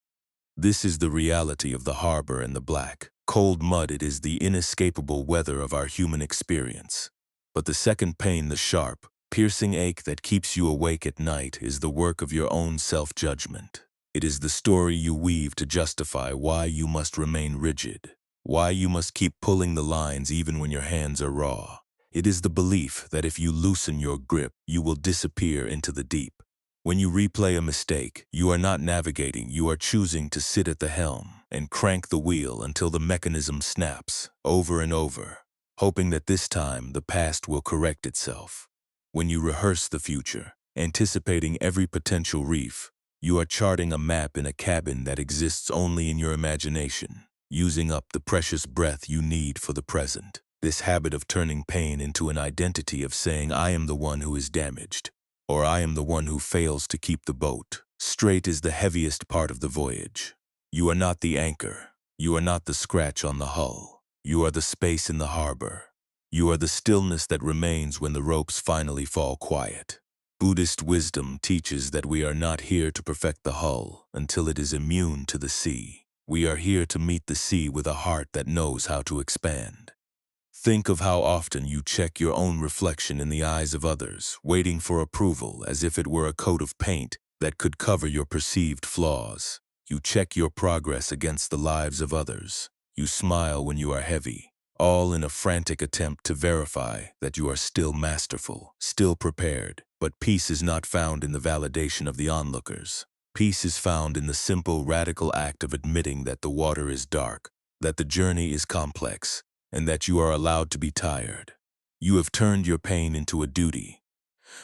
This is the reality of the harbor and the black, cold mud. It is the inescapable weather of our human experience. But the second pain, the sharp, piercing ache that keeps you awake at night, is the work of your own self-judgment. It is the story you weave to justify why you must remain rigid, why you must keep pulling the lines even when your hands are raw. It is the belief that if you loosen your grip, you will disappear into the deep. When you replay a mistake, you are not navigating, you are choosing to sit at the helm and crank the wheel until the mechanism snaps, over and over, hoping that this time the past will correct itself. When you rehearse the future, anticipating every potential reef, you are charting a map in a cabin that exists only in your imagination, using up the precious breath you need for the present. This habit of turning pain into an identity, of saying, I am the one who is damaged, or I am the one who fails to keep the boat straight, is the heaviest part of the voyage. You are not the anchor. You are not the scratch on the hull. You are the space in the harbor. You are the stillness that remains when the ropes finally fall quiet. Buddhist wisdom teaches that we are not here to perfect the hull until it is immune to the sea. We are here to meet the sea with a heart that knows how to expand. Think of how often you check your own reflection in the eyes of others, waiting for approval as if it were a coat of paint that could cover your perceived flaws. You check your progress against the lives of others. You smile when you are heavy, all in a frantic attempt to verify that you are still masterful, still prepared. But peace is not found in the validation of the onlookers. Peace is found in the simple, radical act of admitting that the water is dark, that the journey is complex, and that you are allowed to be tired. You have turned your pain into a duty,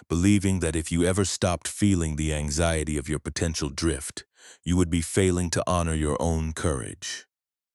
believing that if you ever stopped feeling the anxiety of your potential drift, you would be failing to honor your own courage.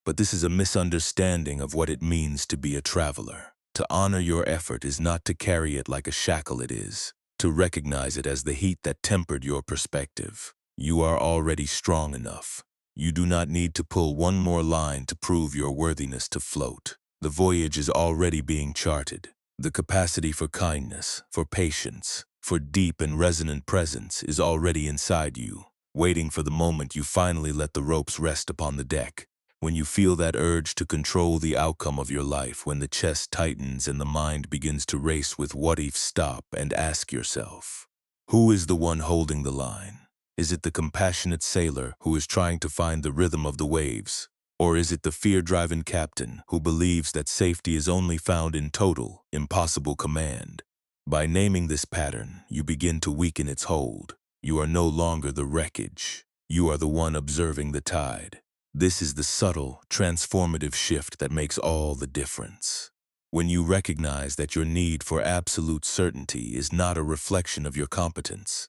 But this is a misunderstanding of what it means to be a traveler. To honor your effort is not to carry it like a shackle. It is to recognize it as the heat that tempered your perspective. You are already strong enough. You do not need to pull one more line to prove your worthiness to float. The voyage is already being charted. The capacity for kindness, for patience, for deep and resonant presence is already inside you, waiting for the moment you finally let the ropes rest upon the deck. When you feel that urge to control the outcome of your life, when the chest tightens and the mind begins to race with what-ifs, stop and ask yourself, who is the one holding the line? Is it the compassionate sailor who is trying to find the rhythm of the waves? Or is it the fear-driven captain who believes that safety is only found in total, impossible command? By naming this pattern, you begin to weaken its hold. You are no longer the wreckage. You are the one observing the tide. This is the subtle, transformative shift that makes all the difference. When you recognize that your need for absolute certainty is not a reflection of your competence,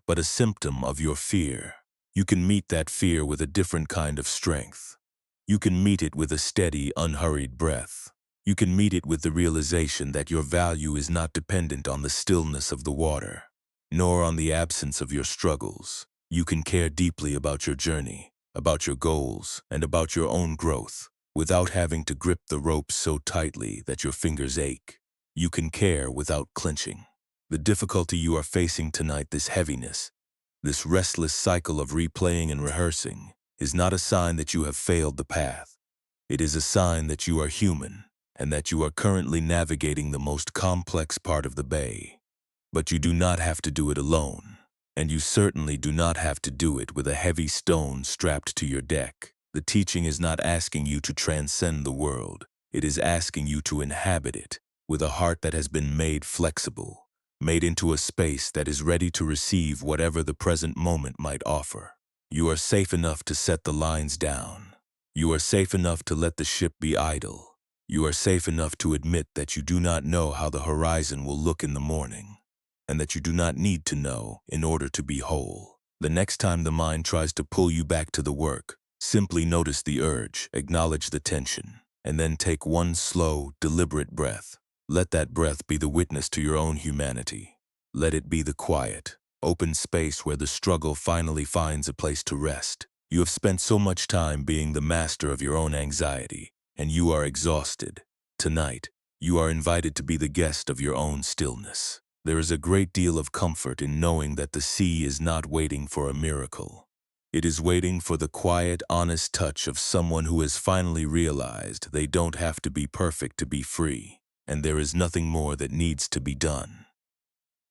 but a symptom of your fear, you can meet that fear with a different kind of strength. You can meet it with a steady, unhurried breath. You can meet it with the realization that your value is not dependent on the stillness of the water, nor on the absence of your struggles. You can care deeply about your journey, about your goals, and about your own growth, without having to grip the rope so tightly that your fingers ache. You can care without clenching. The difficulty you are facing tonight, this heaviness, this restless cycle of replaying and rehearsing, is not a sign that you have failed the path. It is a sign that you are human and that you are currently navigating the most complex part of the bay. But you do not have to do it alone, and you certainly do not have to do it with a heavy stone strapped to your deck. The teaching is not asking you to transcend the world. It is asking you to inhabit it with a heart that has been made flexible, made into a space that is ready to receive whatever the present moment might offer. You are safe enough to set the lines down. You are safe enough to let the ship be idle. You are safe enough to admit that you do not know how the horizon will look in the morning, and that you do not need to know in order to be whole. The next time the mind tries to pull you back to the work, simply notice the urge, acknowledge the tension, and then take one slow, deliberate breath. Let that breath be the witness to your own humanity. Let it be the quiet, open space where the struggle finally finds a place to rest. You have spent so much time being the master of your own anxiety, and you are exhausted. Tonight, you are invited to be the guest of your own stillness. There is a great deal of comfort in knowing that the sea is not waiting for a miracle. It is waiting for the quiet, honest touch of someone who has finally realized they don't have to be perfect to be free, and there is nothing more that needs to be done.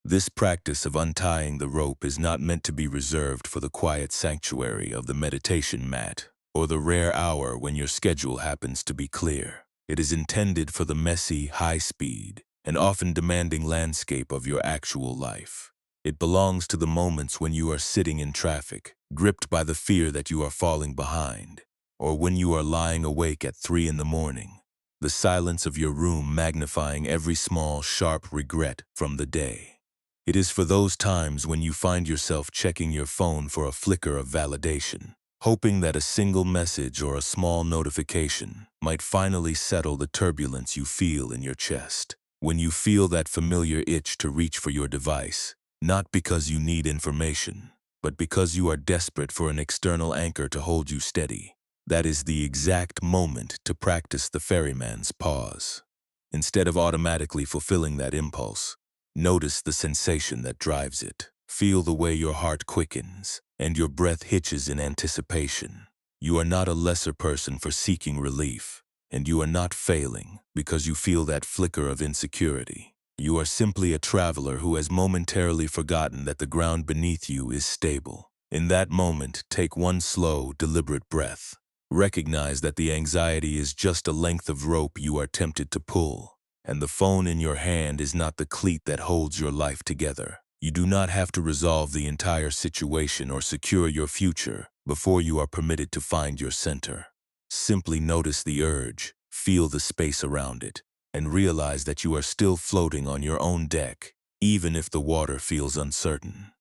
This practice of untying the rope is not meant to be reserved for the quiet sanctuary of the meditation mat or the rare hour when your schedule happens to be clear. It is intended for the messy, high-speed, and often demanding landscape of your actual life. It belongs to the moments when you are sitting in traffic, gripped by the fear that you are falling behind, or when you are lying awake at 3 in the morning, the silence of your room magnifying every small, sharp regret from the day. It is for those times when you find yourself checking your phone for a flicker of validation, hoping that a single message or a small notification might finally settle the turbulence you feel in your chest. When you feel that familiar itch to reach for your device, not because you need information, but because you are desperate for an external anchor to hold you steady, that is the exact moment to practice the ferryman's pause. Instead of automatically fulfilling that impulse, notice the sensation that drives it. Feel the way your heart quickens and your breath hitches in anticipation. You are not a lesser person for seeking relief, and you are not failing because you feel that flicker of insecurity. You are simply a traveler who has momentarily forgotten that the ground beneath you is stable. In that moment, take one slow, deliberate breath. Recognize that the anxiety is just a length of rope you are tempted to pull, and the phone in your hand is not the cleat that holds your life together. You do not have to resolve the entire situation or secure your future before you are permitted to find your center. Simply notice the urge, feel the space around it, and realize that you are still floating on your own deck, even if the water feels uncertain.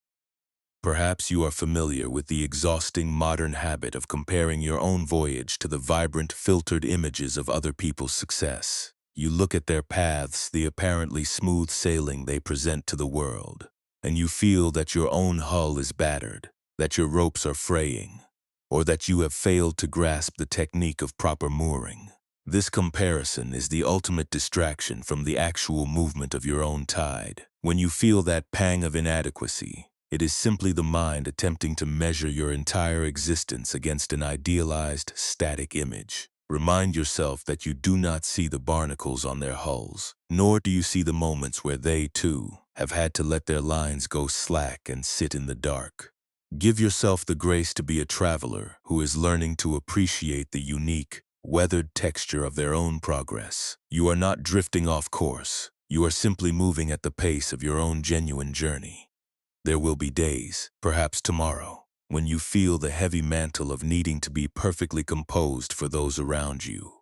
Perhaps you are familiar with the exhausting modern habit of comparing your own voyage to the vibrant, filtered images of other people's success. You look at their paths, the apparently smooth sailing they present to the world, and you feel that your own hull is battered, that your ropes are fraying, or that you have failed to grasp the technique of proper mooring. This comparison is the ultimate distraction from the actual movement of your own tide. When you feel that pang of inadequacy, it is simply the mind attempting to measure your entire existence against an idealized, static image. Remind yourself that you do not see the barnacles on their hulls, nor do you see the moments where they, too, have had to let their lines go slack and sit in the dark. Give yourself the grace to be a traveler who is learning to appreciate the unique, weathered texture of their own progress. You are not drifting off course. You are simply moving at the pace of your own genuine journey. There will be days, perhaps tomorrow, when you feel the heavy mantle of needing to be perfectly composed for those around you.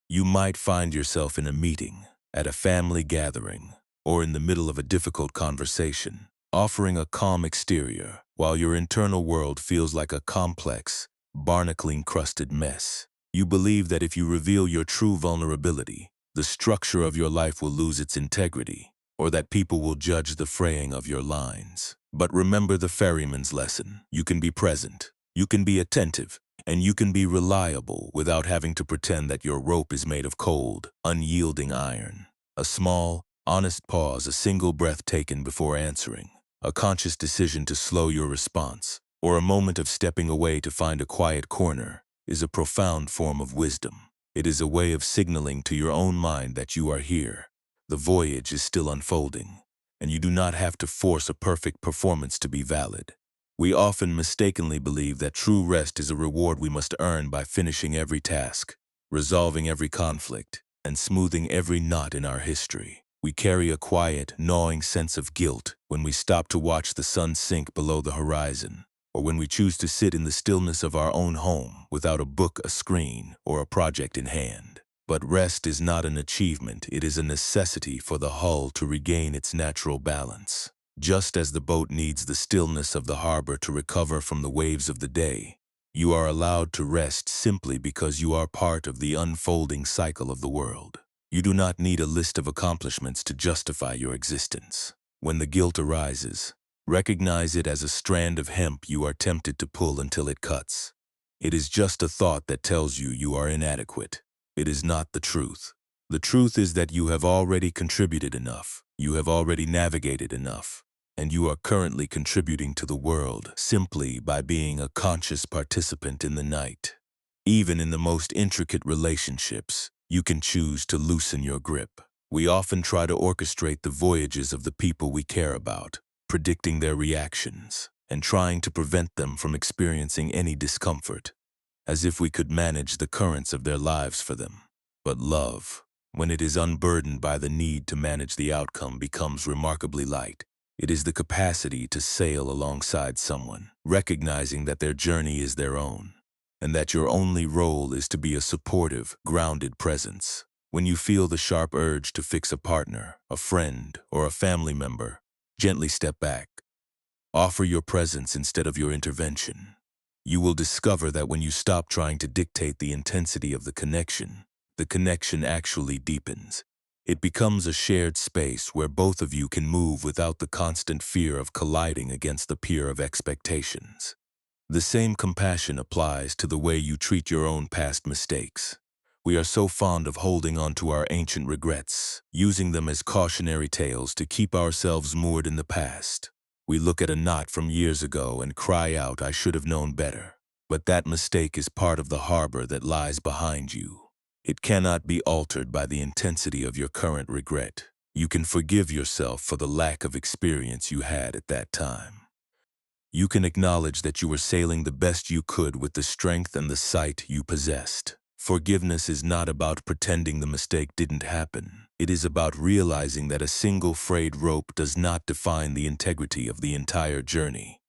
You might find yourself in a meeting, at a family gathering, or in the middle of a difficult conversation, offering a calm exterior while your internal world feels like a complex, barnacle-encrusted mess. You believe that if you reveal your true vulnerability, the structure of your life will lose its integrity, or that people will judge the fraying of your lines. But remember the ferryman's lesson. You can be present. You can be attentive. And you can be reliable without having to pretend that your rope is made of cold, unyielding iron. A small, honest pause, a single breath taken before answering, a conscious decision to slow your response, or a moment of stepping away to find a quiet corner, is a profound form of wisdom. It is a way of signaling to your own mind that you are here. The voyage is still unfolding, and you do not have to force a perfect performance to be valid. We often mistakenly believe that true rest is a reward we must earn by finishing every task, resolving every conflict, and smoothing every knot in our history. We carry a quiet, gnawing sense of guilt when we stop to watch the sun sink below the horizon, or when we choose to sit in the stillness of our own home without a book, a screen, or a project in hand. But rest is not an achievement, it is a necessity for the hull to regain its natural balance. Just as the boat needs the stillness of the harbor to recover from the waves of the day, you are allowed to rest simply because you are part of the unfolding cycle of the world. You do not need a list of accomplishments to justify your existence. When the guilt arises, recognize it as a strand of hemp you are tempted to pull until it cuts. It is just a thought that tells you you are inadequate. It is not the truth. The truth is that you have already contributed enough, you have already navigated enough, and you are currently contributing to the world simply by being a conscious participant in the night. Even in the most intricate relationships, you can choose to loosen your grip. We often try to orchestrate the voyages of the people we care about, predicting their reactions, and trying to prevent them from experiencing any discomfort, as if we could manage the currents of their lives for them. But love, when it is unburdened by the need to manage the outcome, becomes remarkably light. It is the capacity to sail alongside someone, recognizing that their journey is their own, and that your only role is to be a supportive, grounded presence. When you feel the sharp urge to fix a partner, a friend, or a family member, gently step back. Offer your presence instead of your intervention. You will discover that when you stop trying to dictate the intensity of the connection actually deepens. It becomes a shared space where both of you can move without the constant fear of colliding against the pier of expectations. The same compassion applies to the way you treat your own past mistakes. We are so fond of holding on to our ancient regrets, using them as cautionary tales to keep ourselves moored in the past. We look at a knot from years ago and cry out, "I should have known better." But that mistake is part of the harbor that lies behind you. It cannot be altered by the intensity of your current regret. You can forgive yourself for the lack of experience you had at that time. You can acknowledge that you were sailing the best you could with the strength and the sight you possessed. Forgiveness is not about pretending the mistake didn't happen. It is about realizing that a single frayed rope does not define the integrity of the entire journey.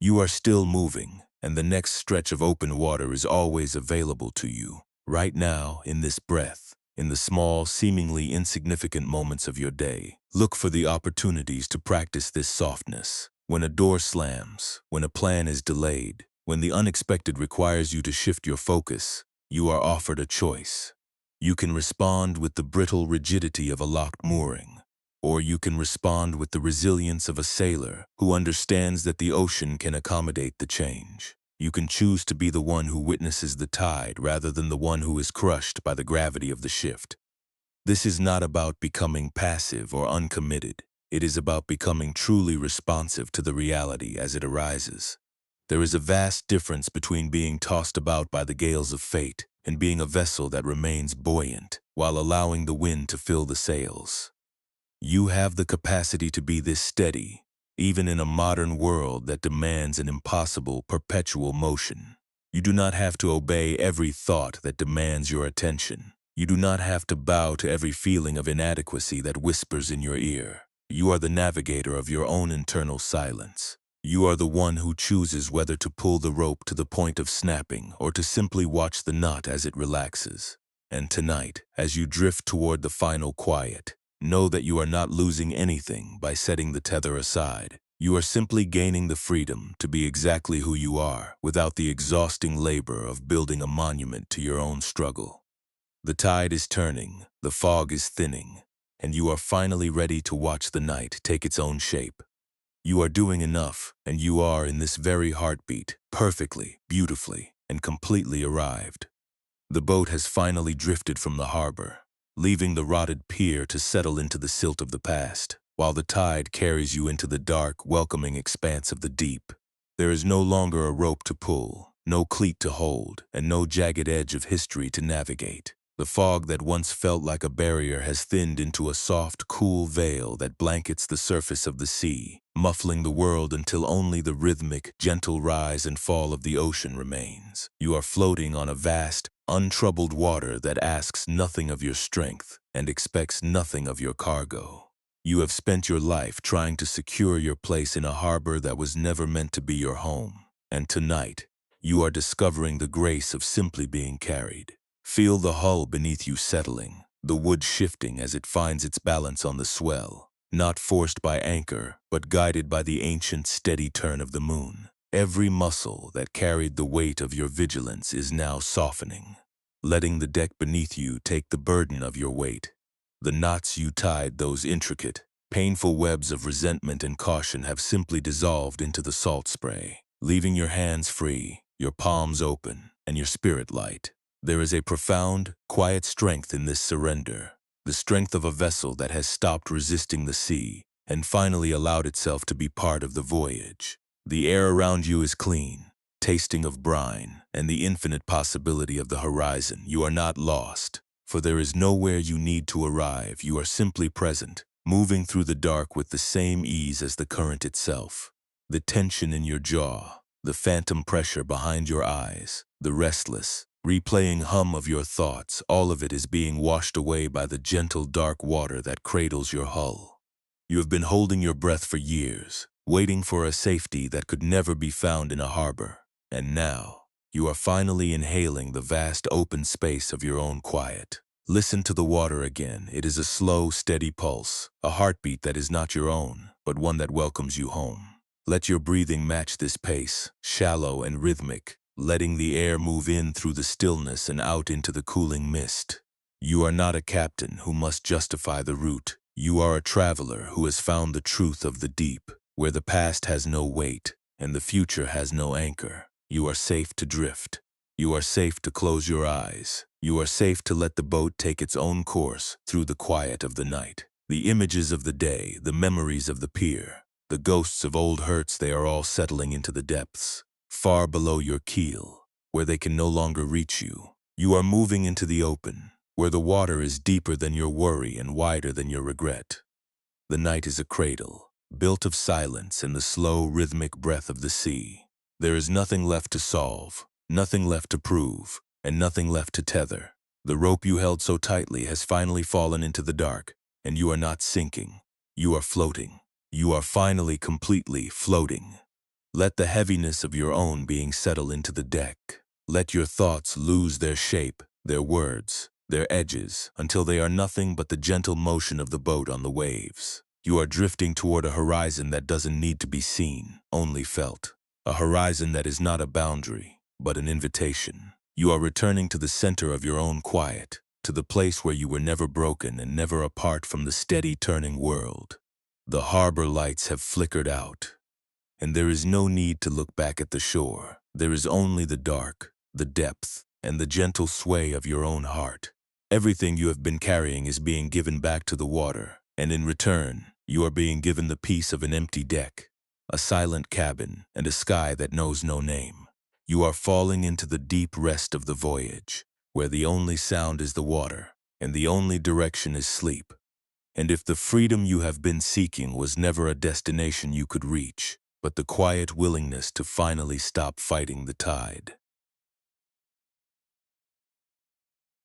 You are still moving, and the next stretch of open water is always available to you. Right now, in this breath, in the small, seemingly insignificant moments of your day, look for the opportunities to practice this softness. When a door slams, when a plan is delayed, when the unexpected requires you to shift your focus, you are offered a choice. You can respond with the brittle rigidity of a locked mooring, or you can respond with the resilience of a sailor who understands that the ocean can accommodate the change. You can choose to be the one who witnesses the tide rather than the one who is crushed by the gravity of the shift. This is not about becoming passive or uncommitted. It is about becoming truly responsive to the reality as it arises. There is a vast difference between being tossed about by the gales of fate and being a vessel that remains buoyant while allowing the wind to fill the sails. You have the capacity to be this steady, even in a modern world that demands an impossible, perpetual motion. You do not have to obey every thought that demands your attention. You do not have to bow to every feeling of inadequacy that whispers in your ear. You are the navigator of your own internal silence. You are the one who chooses whether to pull the rope to the point of snapping or to simply watch the knot as it relaxes. And tonight, as you drift toward the final quiet, know that you are not losing anything by setting the tether aside. You are simply gaining the freedom to be exactly who you are without the exhausting labor of building a monument to your own struggle. The tide is turning, the fog is thinning, and you are finally ready to watch the night take its own shape. You are doing enough, and you are in this very heartbeat, perfectly, beautifully, and completely arrived. The boat has finally drifted from the harbor, leaving the rotted pier to settle into the silt of the past, while the tide carries you into the dark, welcoming expanse of the deep. There is no longer a rope to pull, no cleat to hold, and no jagged edge of history to navigate. The fog that once felt like a barrier has thinned into a soft, cool veil that blankets the surface of the sea, muffling the world until only the rhythmic, gentle rise and fall of the ocean remains. You are floating on a vast, untroubled water that asks nothing of your strength and expects nothing of your cargo. You have spent your life trying to secure your place in a harbor that was never meant to be your home, and tonight, you are discovering the grace of simply being carried. Feel the hull beneath you settling, the wood shifting as it finds its balance on the swell, not forced by anchor, but guided by the ancient steady turn of the moon. Every muscle that carried the weight of your vigilance is now softening, letting the deck beneath you take the burden of your weight. The knots you tied, those intricate, painful webs of resentment and caution, have simply dissolved into the salt spray, leaving your hands free, your palms open, and your spirit light. There is a profound, quiet strength in this surrender, the strength of a vessel that has stopped resisting the sea and finally allowed itself to be part of the voyage. The air around you is clean, tasting of brine and the infinite possibility of the horizon. You are not lost, for there is nowhere you need to arrive. You are simply present, moving through the dark with the same ease as the current itself. The tension in your jaw, the phantom pressure behind your eyes, the restless, replaying hum of your thoughts, all of it is being washed away by the gentle dark water that cradles your hull. You have been holding your breath for years, waiting for a safety that could never be found in a harbor, and now you are finally inhaling the vast open space of your own quiet. Listen to the water again. It is a slow, steady pulse, a heartbeat that is not your own, but one that welcomes you home. Let your breathing match this pace, shallow and rhythmic, letting the air move in through the stillness and out into the cooling mist. You are not a captain who must justify the route. You are a traveler who has found the truth of the deep, where the past has no weight and the future has no anchor. You are safe to drift. You are safe to close your eyes. You are safe to let the boat take its own course through the quiet of the night. The images of the day, the memories of the pier, the ghosts of old hurts, they are all settling into the depths, far below your keel, where they can no longer reach you. You are moving into the open, where the water is deeper than your worry and wider than your regret. The night is a cradle, built of silence and the slow, rhythmic breath of the sea. There is nothing left to solve, nothing left to prove, and nothing left to tether. The rope you held so tightly has finally fallen into the dark, and you are not sinking. You are floating. You are finally completely floating. Let the heaviness of your own being settle into the deck. Let your thoughts lose their shape, their words, their edges, until they are nothing but the gentle motion of the boat on the waves. You are drifting toward a horizon that doesn't need to be seen, only felt. A horizon that is not a boundary, but an invitation. You are returning to the center of your own quiet, to the place where you were never broken and never apart from the steady turning world. The harbor lights have flickered out, and there is no need to look back at the shore. There is only the dark, the depth, and the gentle sway of your own heart. Everything you have been carrying is being given back to the water, and in return, you are being given the peace of an empty deck, a silent cabin, and a sky that knows no name. You are falling into the deep rest of the voyage, where the only sound is the water, and the only direction is sleep. And if the freedom you have been seeking was never a destination you could reach, but the quiet willingness to finally stop fighting the tide,